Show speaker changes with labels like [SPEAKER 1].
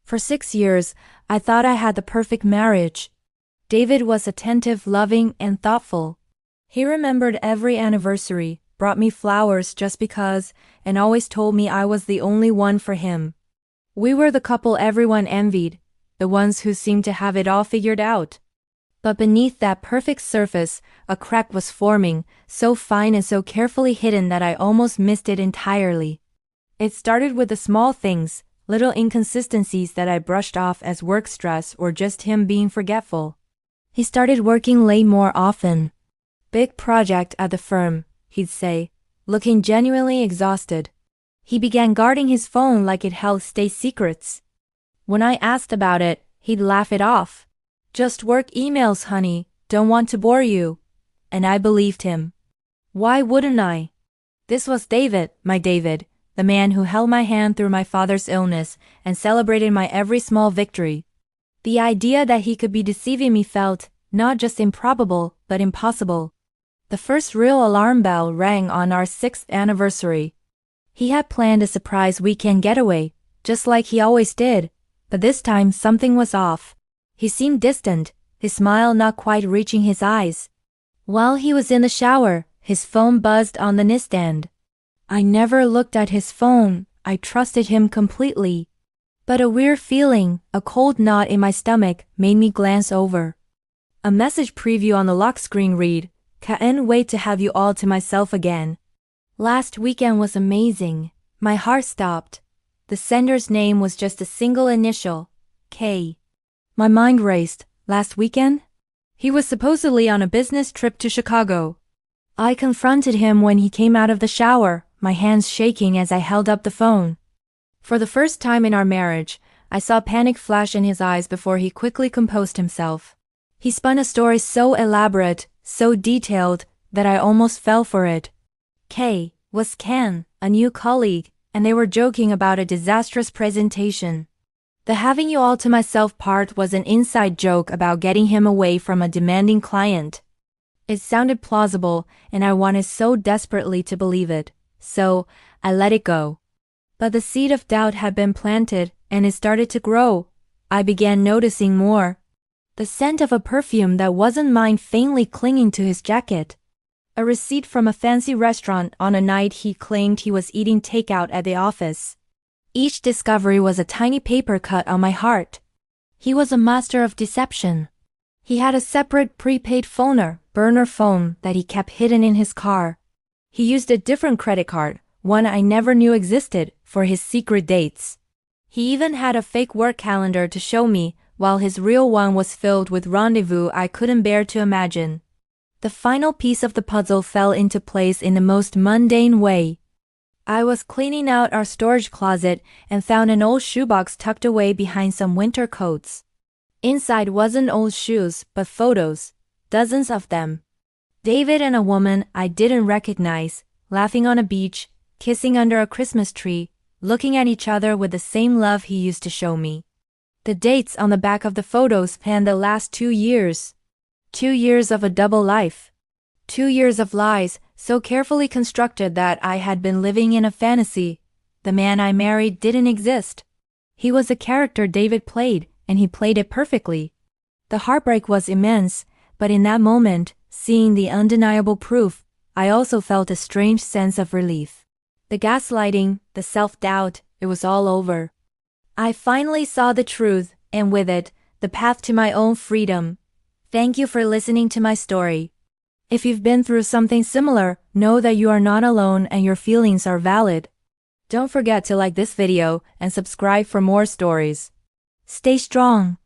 [SPEAKER 1] For 6 years, I thought I had the perfect marriage. David was attentive, loving, and thoughtful. He remembered every anniversary, brought me flowers just because, and always told me I was the only one for him. We were the couple everyone envied, the ones who seemed to have it all figured out. But beneath that perfect surface, a crack was forming, so fine and so carefully hidden that I almost missed it entirely. It started with the small things, little inconsistencies that I brushed off as work stress or just him being forgetful. He started working late more often. "Big project at the firm," he'd say, looking genuinely exhausted. He began guarding his phone like it held state secrets. When I asked about it, he'd laugh it off. "Just work emails, honey, don't want to bore you." And I believed him. Why wouldn't I? This was David, my David, the man who held my hand through my father's illness and celebrated my every small victory. The idea that he could be deceiving me felt, not just improbable, but impossible. The first real alarm bell rang on our 6th anniversary. He had planned a surprise weekend getaway, just like he always did, but this time something was off. He seemed distant, his smile not quite reaching his eyes. While he was in the shower, his phone buzzed on the nightstand. I never looked at his phone, I trusted him completely. But a weird feeling, a cold knot in my stomach, made me glance over. A message preview on the lock screen read, "Can't wait to have you all to myself again. Last weekend was amazing." My heart stopped. The sender's name was just a single initial, K. My mind raced. Last weekend? He was supposedly on a business trip to Chicago. I confronted him when he came out of the shower, my hands shaking as I held up the phone. For the first time in our marriage, I saw panic flash in his eyes before he quickly composed himself. He spun a story so elaborate, so detailed, that I almost fell for it. K was Ken, a new colleague, and they were joking about a disastrous presentation. The having you all to myself part was an inside joke about getting him away from a demanding client. It sounded plausible, and I wanted so desperately to believe it, so I let it go. But the seed of doubt had been planted, and it started to grow. I began noticing more. The scent of a perfume that wasn't mine faintly clinging to his jacket. A receipt from a fancy restaurant on a night he claimed he was eating takeout at the office. Each discovery was a tiny paper cut on my heart. He was a master of deception. He had a separate prepaid burner phone that he kept hidden in his car. He used a different credit card, one I never knew existed, for his secret dates. He even had a fake work calendar to show me, while his real one was filled with rendezvous I couldn't bear to imagine. The final piece of the puzzle fell into place in the most mundane way. I was cleaning out our storage closet and found an old shoebox tucked away behind some winter coats. Inside wasn't old shoes, but photos, dozens of them. David and a woman I didn't recognize, laughing on a beach, kissing under a Christmas tree, looking at each other with the same love he used to show me. The dates on the back of the photos spanned the last 2 years. 2 years of a double life. 2 years of lies, so carefully constructed that I had been living in a fantasy. The man I married didn't exist. He was a character David played, and he played it perfectly. The heartbreak was immense, but in that moment, seeing the undeniable proof, I also felt a strange sense of relief. The gaslighting, the self-doubt, it was all over. I finally saw the truth, and with it, the path to my own freedom. Thank you for listening to my story. If you've been through something similar, know that you are not alone and your feelings are valid. Don't forget to like this video and subscribe for more stories. Stay strong.